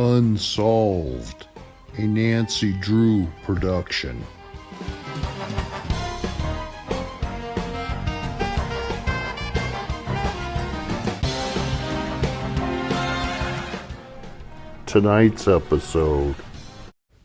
Unsolved, a Nancy Drew production. Tonight's episode,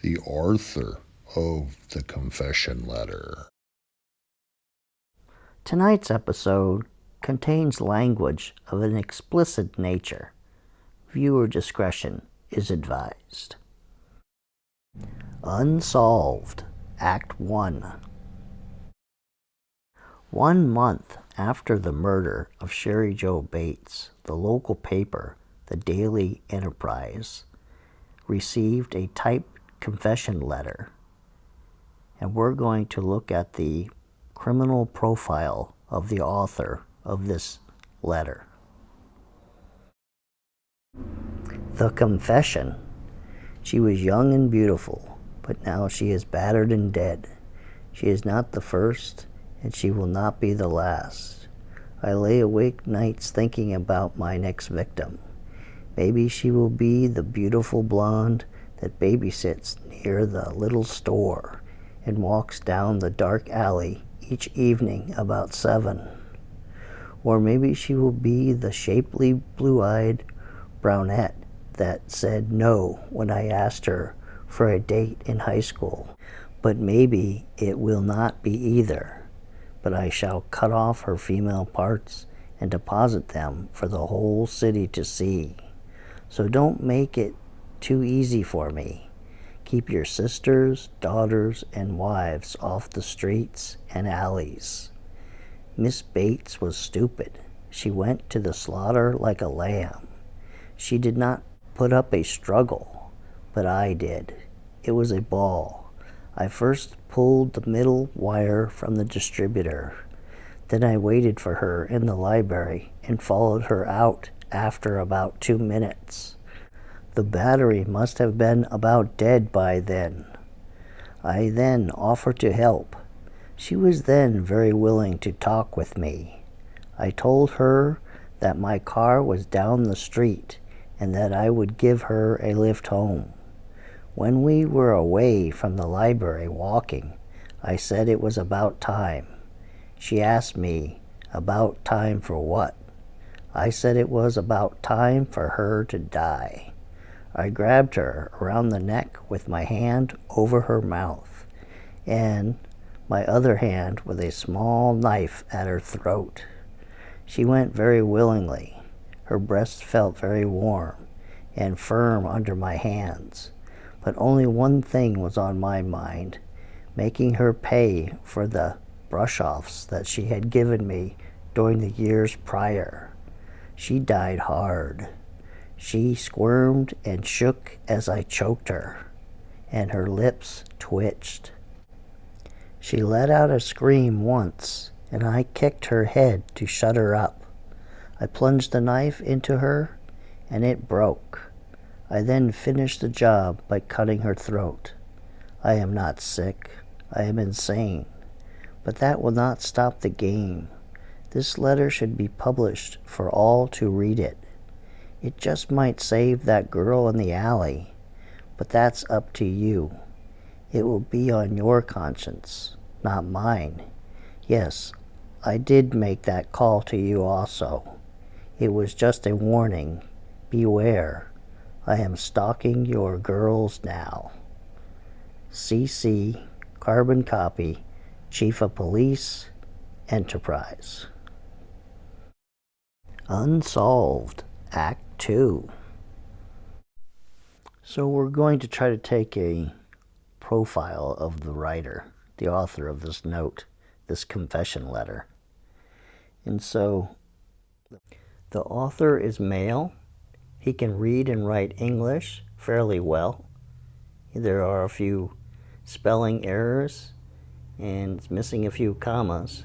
the author of the confession letter. Tonight's episode contains language of an explicit nature. Viewer discretion is advised. Unsolved, Act 1. 1 month after the murder of Cheri Jo Bates, the local paper, the Daily Enterprise, received a typed confession letter, and we're going to look at the criminal profile of the author of this letter. The confession. She was young and beautiful, but now she is battered and dead. She is not the first, and she will not be the last. I lay awake nights thinking about my next victim. Maybe she will be the beautiful blonde that babysits near the little store and walks down the dark alley each evening about 7. Or maybe she will be the shapely, blue-eyed brunette that said no when I asked her for a date in high school. But maybe it will not be either. But I shall cut off her female parts and deposit them for the whole city to see. So don't make it too easy for me. Keep your sisters, daughters, and wives off the streets and alleys. Miss Bates was stupid. She went to the slaughter like a lamb. She did not put up a struggle, but I did. It was a ball. I first pulled the middle wire from the distributor. Then I waited for her in the library and followed her out after about 2 minutes. The battery must have been about dead by then. I then offered to help. She was then very willing to talk with me. I told her that my car was down the street and that I would give her a lift home. When we were away from the library walking, I said it was about time. She asked me, about time for what? I said it was about time for her to die. I grabbed her around the neck with my hand over her mouth, and my other hand with a small knife at her throat. She went very willingly. Her breast felt very warm and firm under my hands, but only one thing was on my mind, making her pay for the brush-offs that she had given me during the years prior. She died hard. She squirmed and shook as I choked her, and her lips twitched. She let out a scream once, and I kicked her head to shut her up. I plunged the knife into her, and it broke. I then finished the job by cutting her throat. I am not sick. I am insane. But that will not stop the game. This letter should be published for all to read it. It just might save that girl in the alley, but that's up to you. It will be on your conscience, not mine. Yes, I did make that call to you also. It was just a warning. Beware. I am stalking your girls now. CC, carbon copy, Chief of Police, Enterprise. Unsolved, Act 2. So we're going to try to take a profile of the writer, the author of this note, this confession letter. And so the author is male. He can read and write English fairly well. There are a few spelling errors and it's missing a few commas.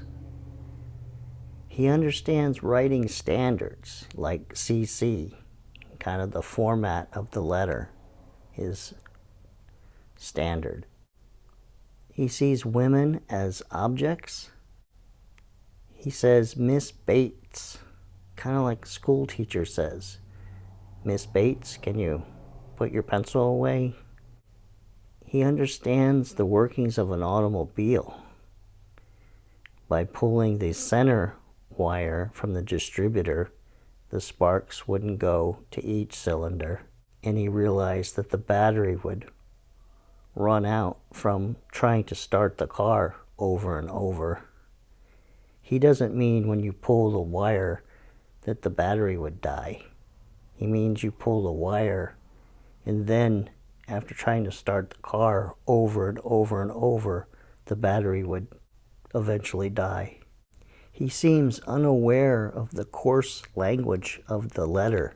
He understands writing standards like CC, kind of the format of the letter is standard. He sees women as objects. He says Miss Bates, kind of like a school teacher says. Miss Bates, can you put your pencil away. He understands the workings of an automobile. By pulling the center wire from the distributor, the sparks wouldn't go to each cylinder, and he realized that the battery would run out from trying to start the car over and over. He doesn't mean when you pull the wire that the battery would die. He means you pull the wire, and then after trying to start the car over and over and over, the battery would eventually die. He seems unaware of the coarse language of the letter,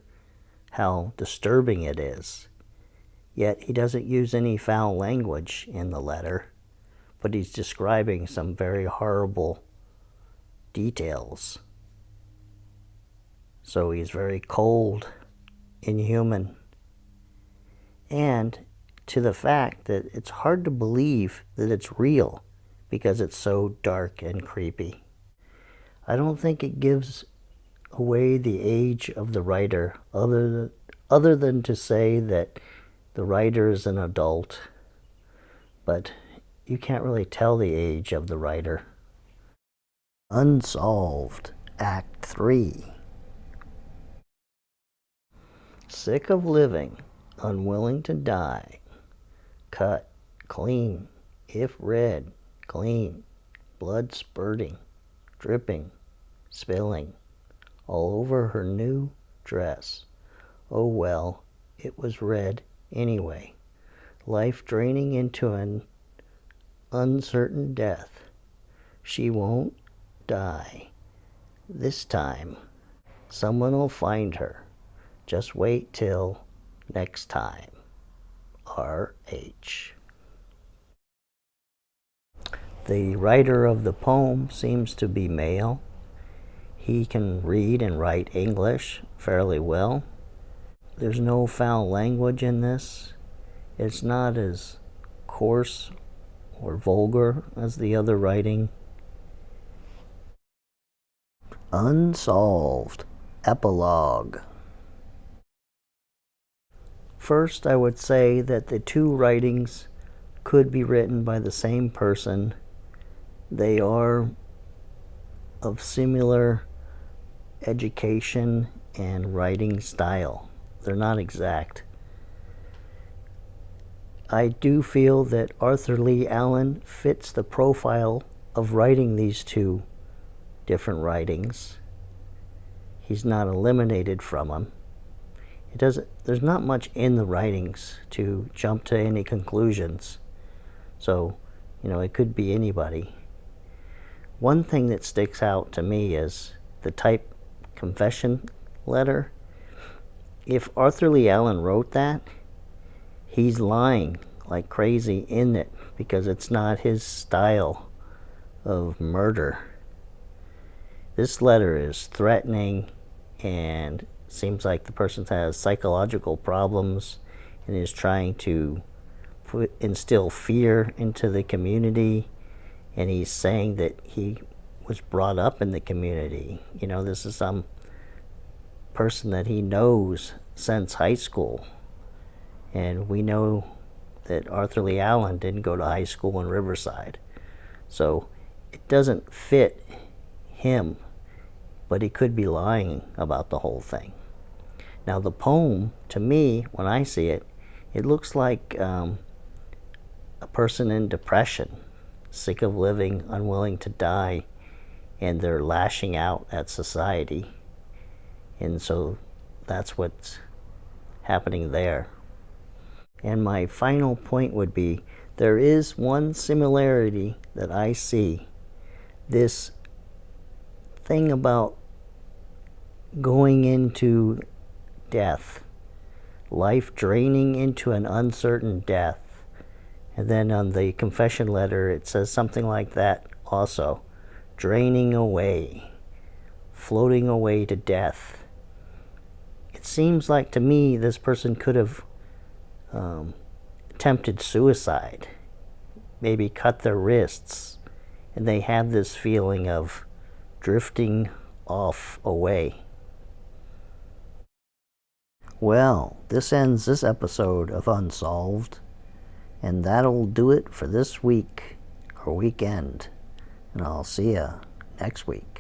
how disturbing it is. Yet he doesn't use any foul language in the letter, but he's describing some very horrible details. So he's very cold, inhuman, and to the fact that it's hard to believe that it's real because it's so dark and creepy. I don't think it gives away the age of the writer, other than to say that the writer is an adult, but you can't really tell the age of the writer. Unsolved, Act 3. Sick of living, unwilling to die. Cut, clean, if red, clean, blood spurting, dripping, spilling, all over her new dress. Oh well, it was red anyway. Life draining into an uncertain death. She won't die. This time, someone will find her. Just wait till next time. R.H. The writer of the poem seems to be male. He can read and write English fairly well. There's no foul language in this. It's not as coarse or vulgar as the other writing. Unsolved, Epilogue. First, I would say that the two writings could be written by the same person. They are of similar education and writing style. They're not exact. I do feel that Arthur Lee Allen fits the profile of writing these two different writings. He's not eliminated from them. There's not much in the writings to jump to any conclusions. So, it could be anybody. One thing that sticks out to me is the type confession letter. If Arthur Lee Allen wrote that, he's lying like crazy in it because it's not his style of murder. This letter is threatening and seems like the person has psychological problems and is trying to instill fear into the community, and he's saying that he was brought up in the community. This is some person that he knows since high school, and we know that Arthur Lee Allen didn't go to high school in Riverside, so it doesn't fit him, but he could be lying about the whole thing. Now the poem, to me, when I see it, it looks like a person in depression, sick of living, unwilling to die, and they're lashing out at society. And so that's what's happening there. And my final point would be, there is one similarity that I see. This thing about going into death, life draining into an uncertain death. And then on the confession letter, it says something like that also. Draining away, floating away to death. It seems like to me this person could have attempted suicide, maybe cut their wrists, and they have this feeling of drifting off away. Well, this ends this episode of Unsolved, and that'll do it for this week or weekend. And I'll see ya next week.